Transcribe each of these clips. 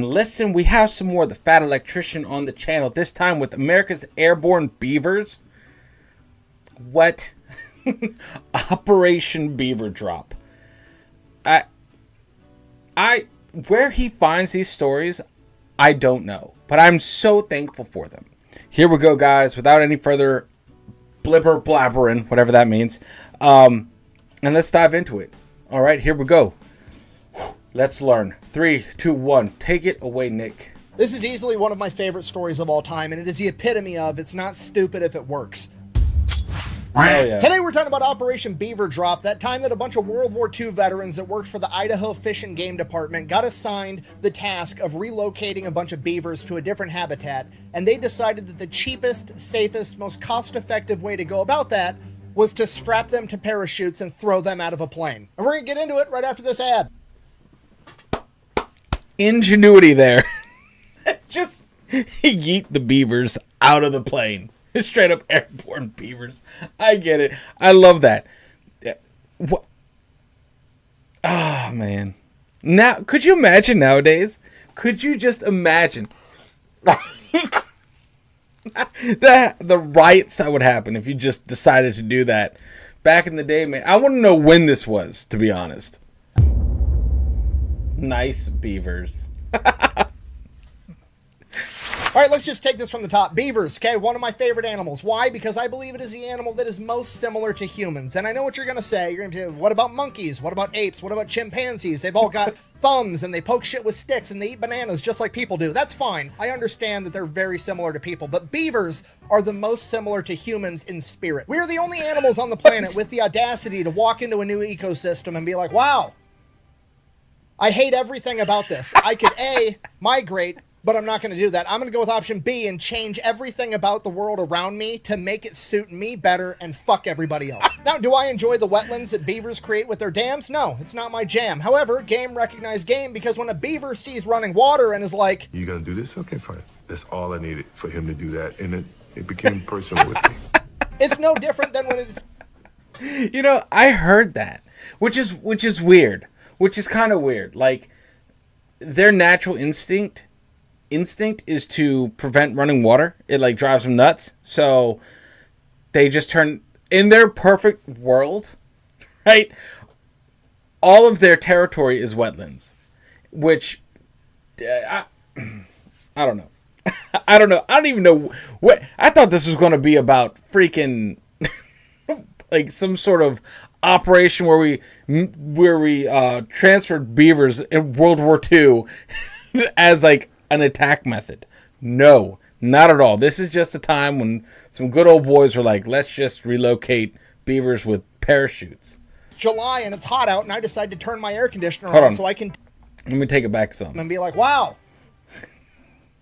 Listen, we have some more of the Fat Electrician on the channel, this time with America's Airbourne Beavers. What? Operation Beaver drop. Where he finds these stories, I don't know. But I'm so thankful for them. Here we go, guys, without any further blibber blabbering, whatever that means. And let's dive into it. All right, here we go. Let's learn. 3, 2, 1. Take it away, Nick. This is easily one of my favorite stories of all time, and it is the epitome of it's not stupid if it works. Oh, yeah. Today we're talking about Operation Beaver Drop, that time that a bunch of World War II veterans that worked for the Idaho Fish and Game Department got assigned the task of relocating a bunch of beavers to a different habitat, and they decided that the cheapest, safest, most cost-effective way to go about that was to strap them to parachutes and throw them out of a plane. And we're going to get into it right after this ad. Ingenuity there. Just yeet the beavers out of the plane. Straight up airborne beavers. I get it. I love that. What? Oh, man. Now, could you imagine nowadays? Could you just imagine the riots that would happen if you just decided to do that back in the day, man? I want to know when this was, to be honest. Nice beavers. All right, let's just take this from the top. Beavers, okay, one of my favorite animals. Why? Because I believe it is the animal that is most similar to humans. And I know what you're going to say. You're going to say, what about monkeys? What about apes? What about chimpanzees? They've all got thumbs and they poke shit with sticks and they eat bananas just like people do. That's fine. I understand that they're very similar to people. But beavers are the most similar to humans in spirit. We are the only animals on the planet with the audacity to walk into a new ecosystem and be like, wow, I hate everything about this. I could A, migrate, but I'm not going to do that. I'm going to go with option B and change everything about the world around me to make it suit me better and fuck everybody else. Now, do I enjoy the wetlands that beavers create with their dams? No, it's not my jam. However, game recognized game, because when a beaver sees running water and is like, "You gonna do this? Okay, fine." That's all I needed for him to do that, and it became personal with me. It's no different than when it's... You know, I heard that, which is weird, which is kind of weird. Like, their natural instinct is to prevent running water. It like drives them nuts. So they just turn, in their perfect world, right? All of their territory is wetlands, which I don't know. I don't know. I don't even know what. I thought this was going to be about freaking like some sort of operation where we transferred beavers in World War II as like an attack method. No, not at all. This is just a time when some good old boys were like, let's just relocate beavers with parachutes. It's July and it's hot out, and I decide to turn my air conditioner on so I can... Let me take it back some. And be like, wow,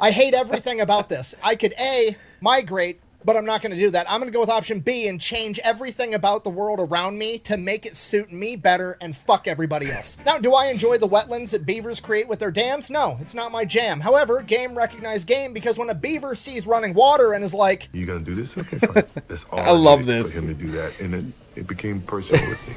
I hate everything about this. I could A, migrate, but I'm not going to do that. I'm going to go with option B and change everything about the world around me to make it suit me better and fuck everybody else. Now, do I enjoy the wetlands that beavers create with their dams? No, it's not my jam. However, game recognized game, because when a beaver sees running water and is like, "You gonna do this? Okay, fine." That's all I love needed this. for him to do that, and it became personal with me.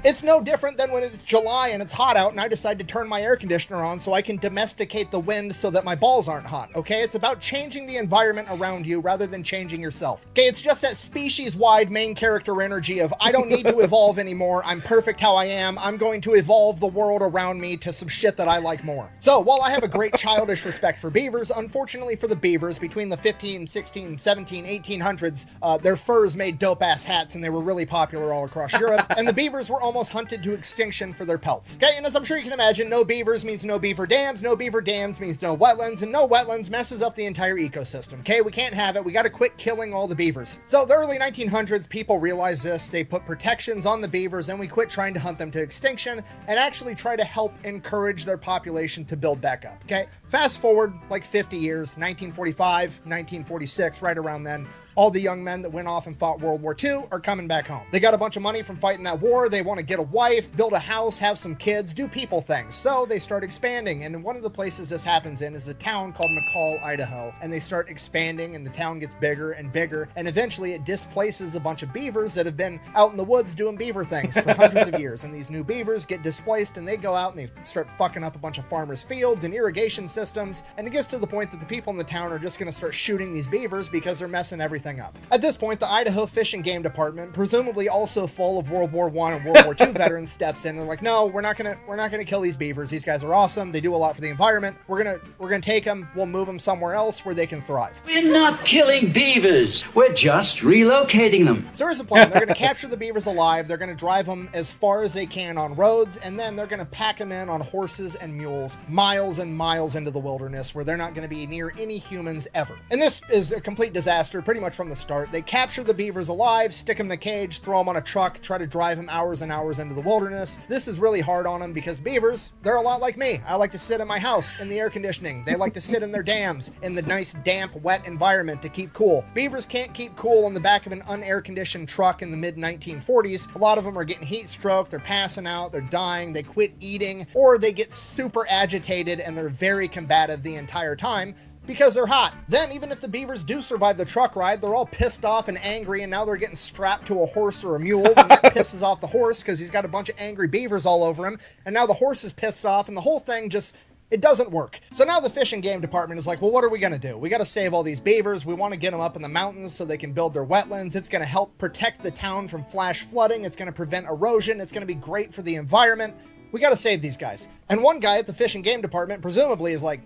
it's no different than when it's July and it's hot out and I decide to turn my air conditioner on so I can domesticate the wind so that my balls aren't hot, okay? It's about changing the environment around you rather than changing yourself. Okay, it's just that species-wide main character energy of, I don't need to evolve anymore, I'm perfect how I am, I'm going to evolve the world around me to some shit that I like more. So, while I have a great childish respect for beavers, unfortunately for the beavers, between the 15, 16, 17, 1800s, their furs made dope-ass hats and they were really popular all across Europe, and the beavers were almost hunted to extinction for their pelts. Okay, and as I'm sure you can imagine, no beavers means no beaver dams means no wetlands, and no wetlands messes up the entire ecosystem. Okay, we can't have it, we gotta quit killing all the beavers. So the early 1900s, people realized this, they put protections on the beavers, and we quit trying to hunt them to extinction, and actually try to help encourage their population to build back up, okay? Fast forward like 50 years, 1945, 1946, right around then, All the young men that went off and fought World War II are coming back home. They got a bunch of money from fighting that war. They want to get a wife, build a house, have some kids, do people things. So they start expanding. And one of the places this happens in is a town called McCall, Idaho. And they start expanding and the town gets bigger and bigger. And eventually it displaces a bunch of beavers that have been out in the woods doing beaver things for hundreds of years. And these new beavers get displaced and they go out and they start fucking up a bunch of farmers' fields and irrigation systems. And it gets to the point that the people in the town are just going to start shooting these beavers because they're messing everything up. At this point, the Idaho Fish and Game Department, presumably also full of World War I and World War II veterans, steps in and like, no, we're not gonna kill these beavers. These guys are awesome. They do a lot for the environment. We're gonna take them. We'll move them somewhere else where they can thrive. We're not killing beavers. We're just relocating them. So here's the plan. They're gonna capture the beavers alive. They're gonna drive them as far as they can on roads, and then they're gonna pack them in on horses and mules, miles and miles into the wilderness where they're not gonna be near any humans ever. And this is a complete disaster pretty much from the start. They capture the beavers alive, stick them in a cage, throw them on a truck, try to drive them hours and hours into the wilderness. This is really hard on them because beavers, they're a lot like me. I like to sit in my house in the air conditioning. They like to sit in their dams in the nice, damp, wet environment to keep cool. Beavers can't keep cool on the back of an unair conditioned truck in the mid 1940s. A lot of them are getting heat stroke, they're passing out, they're dying, they quit eating, or they get super agitated and they're very combative the entire time because they're hot. Then even if the beavers do survive the truck ride, they're all pissed off and angry, and now they're getting strapped to a horse or a mule, and that pisses off the horse because he's got a bunch of angry beavers all over him, and now the horse is pissed off, and the whole thing just, it doesn't work. So now the Fish and Game Department is like, well, what are we going to do? We got to save all these beavers. We want to get them up in the mountains so they can build their wetlands. It's going to help protect the town from flash flooding. It's going to prevent erosion. It's going to be great for the environment. We got to save these guys. And one guy at the Fish and Game Department presumably is like,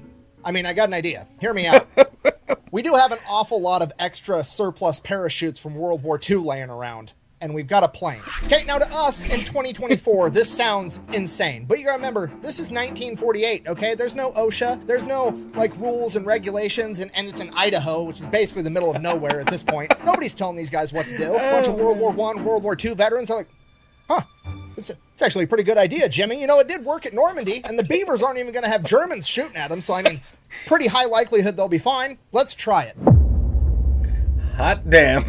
I got an idea. Hear me out. We do have an awful lot of extra surplus parachutes from World War II laying around, and we've got a plane. Okay, now to us in 2024, this sounds insane, but you gotta remember, this is 1948, okay? There's no OSHA, there's no, rules and regulations, and it's in Idaho, which is basically the middle of nowhere at this point. Nobody's telling these guys what to do. A bunch of World War I, World War II veterans are like, huh, it's actually a pretty good idea, Jimmy. It did work at Normandy, and the beavers aren't even going to have Germans shooting at them, so pretty high likelihood they'll be fine. Let's try it. Hot damn.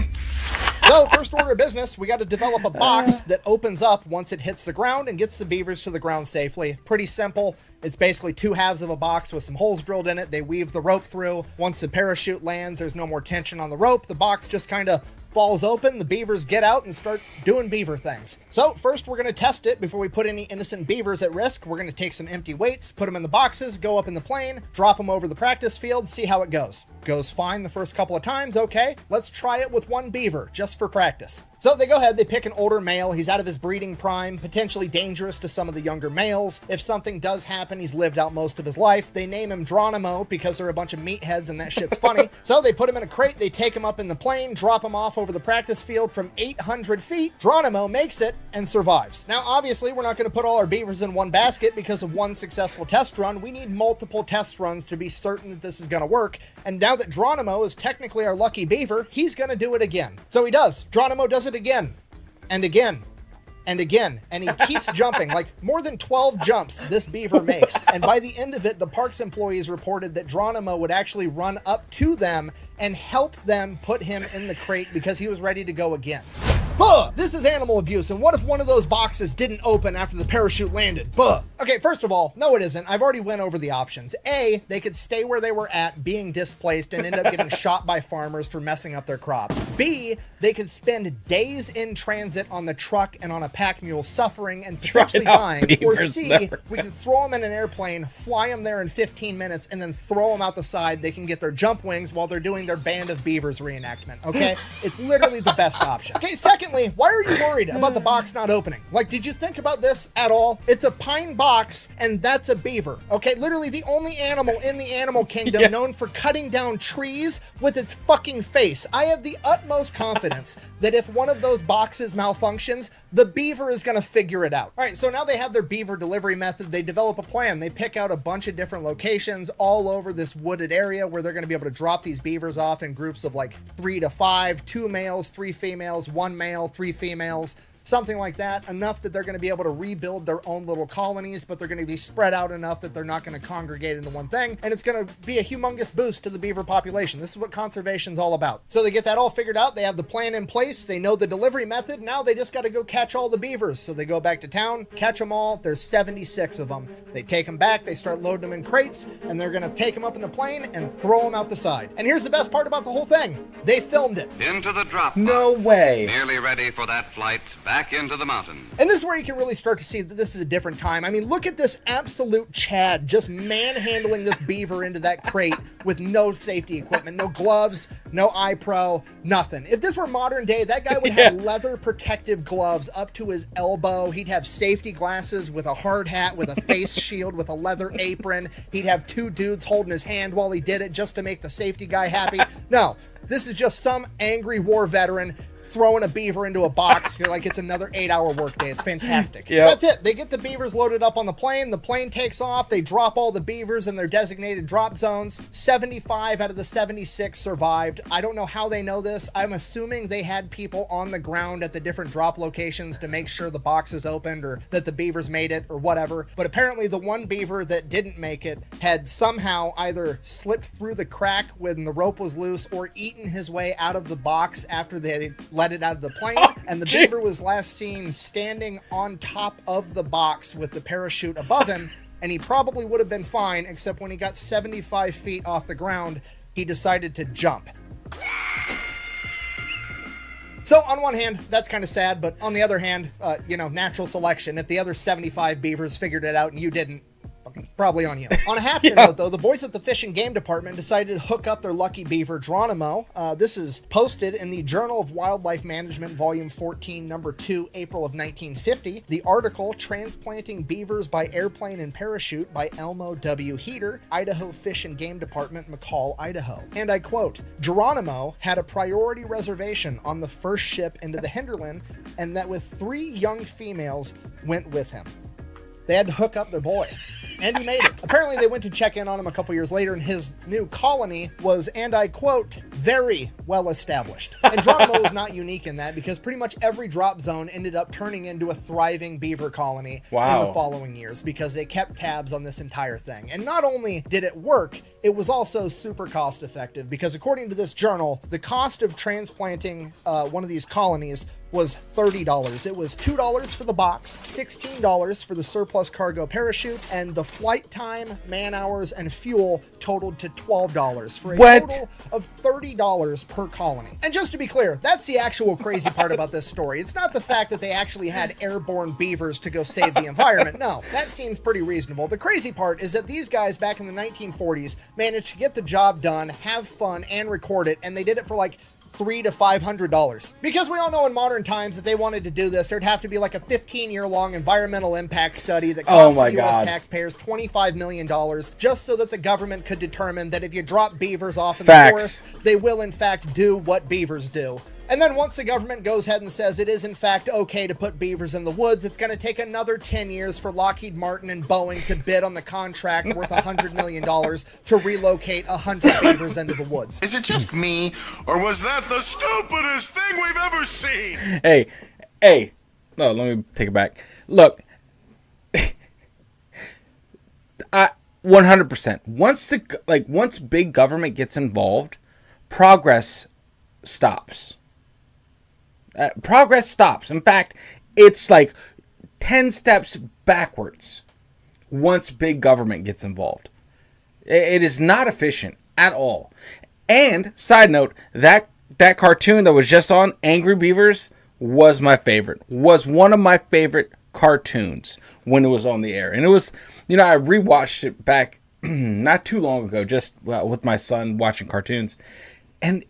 So, first order of business, we got to develop a box that opens up once it hits the ground and gets the beavers to the ground safely. Pretty simple. It's basically two halves of a box with some holes drilled in it. They weave the rope through. Once the parachute lands, there's no more tension on the rope. The box just kind of falls open, the beavers get out and start doing beaver things. So first we're going to test it before we put any innocent beavers at risk. We're going to take some empty weights, put them in the boxes, go up in the plane, drop them over the practice field, see how it goes. Goes fine the first couple of times, okay. Let's try it with one beaver, just for practice. So they go ahead, they pick an older male, he's out of his breeding prime, potentially dangerous to some of the younger males. If something does happen, he's lived out most of his life. They name him Geronimo because they're a bunch of meatheads and that shit's funny. So they put him in a crate, they take him up in the plane, drop him off over the practice field from 800 feet. Geronimo makes it and survives. Now obviously we're not going to put all our beavers in one basket because of one successful test run. We need multiple test runs to be certain that this is going to work. And now that Geronimo is technically our lucky beaver, he's going to do it again. So he does. Geronimo does it again and again and again, and he keeps jumping, more than 12 jumps this beaver makes. And by the end of it, the parks employees reported that Geronimo would actually run up to them and help them put him in the crate because he was ready to go again. Buh! This is animal abuse, and what if one of those boxes didn't open after the parachute landed? Buh! Okay, first of all, no it isn't. I've already went over the options. A, they could stay where they were at, being displaced, and end up getting shot by farmers for messing up their crops. B, they could spend days in transit on the truck and on a pack mule suffering and potentially dying. Or C, we can throw them in an airplane, fly them there in 15 minutes, and then throw them out the side. They can get their jump wings while they're doing their Band of Beavers reenactment, okay? It's literally the best option. Okay, secondly, why are you worried about the box not opening? Did you think about this at all? It's a pine box, and that's a beaver, okay? Literally the only animal in the animal kingdom known for cutting down trees with its fucking face. I have the utmost confidence that if one of those boxes malfunctions, the beaver is gonna figure it out. All right, so now they have their beaver delivery method. They develop a plan. They pick out a bunch of different locations all over this wooded area where they're gonna be able to drop these beavers off in groups of 3 to 5, 2 males, 3 females, 1 male, 3 females. something like that, enough that they're going to be able to rebuild their own little colonies, but they're going to be spread out enough that they're not going to congregate into one thing, and it's going to be a humongous boost to the beaver population. This is what conservation's all about. So they get that all figured out, they have the plan in place, they know the delivery method, now they just got to go catch all the beavers. So they go back to town, catch them all, there's 76 of them. They take them back, they start loading them in crates, and they're going to take them up in the plane and throw them out the side. And here's the best part about the whole thing. They filmed it. Into the drop. No way. Nearly ready for that flight back into the mountain. And this is where you can really start to see that this is a different time. I mean, look at this absolute Chad just manhandling this beaver into that crate with no safety equipment, no gloves, no iPro, nothing. If this were modern day, that guy would have leather protective gloves up to his elbow. He'd have safety glasses with a hard hat, with a face shield, with a leather apron. He'd have two dudes holding his hand while he did it just to make the safety guy happy. No, this is just some angry war veteran throwing a beaver into a box like it's another 8-hour workday. It's fantastic. Yep. That's it. They get the beavers loaded up on the plane takes off, they drop all the beavers in their designated drop zones. 75 out of the 76 survived. I don't know how they know this. I'm assuming they had people on the ground at the different drop locations to make sure the boxes opened or that the beavers made it or whatever. But apparently the one beaver that didn't make it had somehow either slipped through the crack when the rope was loose or eaten his way out of the box after they let it out of the plane, and the beaver was last seen standing on top of the box with the parachute above him, and he probably would have been fine, except when he got 75 feet off the ground, he decided to jump. So on one hand, that's kind of sad, but on the other hand, natural selection. If the other 75 beavers figured it out and you didn't, it's probably on you. On a happier note, though, the boys at the Fish and Game Department decided to hook up their lucky beaver, Geronimo. This is posted in the Journal of Wildlife Management, Volume 14, Number 2, April of 1950. The article, Transplanting Beavers by Airplane and Parachute by Elmo W. Heater, Idaho Fish and Game Department, McCall, Idaho. And I quote, Geronimo had a priority reservation on the first ship into the hinterland, and that with 3 young females went with him. They had to hook up their boy. And he made it. Apparently they went to check in on him a couple years later, and his new colony was, and I quote, very well established. And Geronimo was not unique in that, because pretty much every drop zone ended up turning into a thriving beaver colony in the following years, because they kept tabs on this entire thing. And not only did it work, it was also super cost effective, because according to this journal, the cost of transplanting one of these colonies was $30. It was $2 for the box, $16 for the surplus cargo parachute, and the flight time, man hours, and fuel totaled to $12 for a total of $30 per colony. And just to be clear, that's the actual crazy part about this story. It's not the fact that they actually had airborne beavers to go save the environment. No, that seems pretty reasonable. The crazy part is that these guys back in the 1940s managed to get the job done, have fun, and record it, and they did it for like $300 to $500. Because we all know in modern times, if they wanted to do this, there'd have to be like a 15-year-long environmental impact study that costs U.S. taxpayers $25 million just so that the government could determine that if you drop beavers off in the forest, they will in fact do what beavers do. And then once the government goes ahead and says it is in fact okay to put beavers in the woods, it's going to take another 10 years for Lockheed Martin and Boeing to bid on the contract worth $100 million to relocate 100 beavers into the woods. Is it just me, or was that the stupidest thing we've ever seen? Hey, no, let me take it back. Look, 100%. Once big government gets involved, progress stops. Progress stops. In fact, it's like 10 steps backwards once big government gets involved. It is not efficient at all. And side note, that cartoon that was just on, Angry Beavers, was my favorite. Was one of my favorite cartoons when it was on the air. And it was, I rewatched it back not too long ago, just with my son watching cartoons. And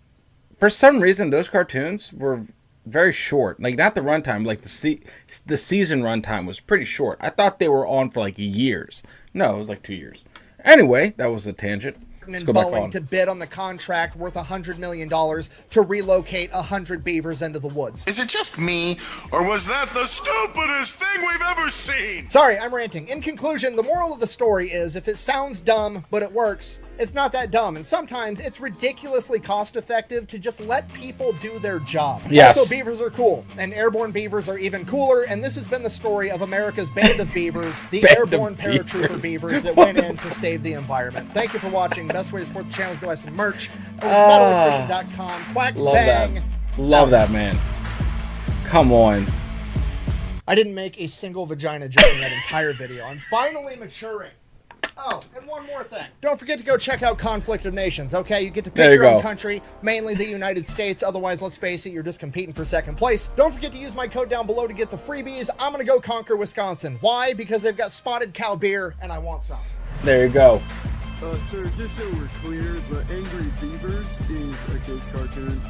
for some reason, those cartoons were very short. Like, not the runtime, like the season runtime was pretty short. I thought they were on for like years. No, it was like 2 years. Anyway, that was a tangent. And Boeing to bid on the contract worth $100 million to relocate 100 beavers into the woods. Is it just me, or was that the stupidest thing we've ever seen? Sorry, I'm ranting. In conclusion, the moral of the story is, if it sounds dumb, but it works, It's not that dumb, and sometimes it's ridiculously cost-effective to just let people do their job. Yes. Also, beavers are cool, and airborne beavers are even cooler, and this has been the story of America's band of beavers, the Band of airborne paratrooper beavers that went in to save the environment. Thank you for watching. Best way to support the channel is go buy some merch over at electrician.com. Quack, Love bang. that. Love that, man. Come on. I didn't make a single vagina joke in that entire video. I'm finally maturing. Oh, and one more thing. Don't forget to go check out Conflict of Nations, okay? You get to pick your own country, mainly the United States. Otherwise, let's face it, you're just competing for second place. Don't forget to use my code down below to get the freebies. I'm going to go conquer Wisconsin. Why? Because they've got spotted cow beer, and I want some. There you go. Sir, just so we're clear, the Angry Beavers is a kid's cartoon.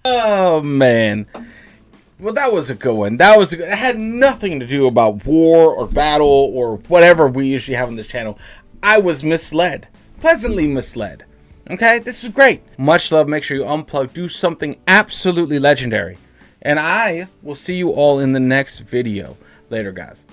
Oh, man. Well, that was a good one. It had nothing to do about war or battle or whatever we usually have on the channel. I was misled. Pleasantly misled. Okay? This is great. Much love. Make sure you unplug. Do something absolutely legendary. And I will see you all in the next video. Later, guys.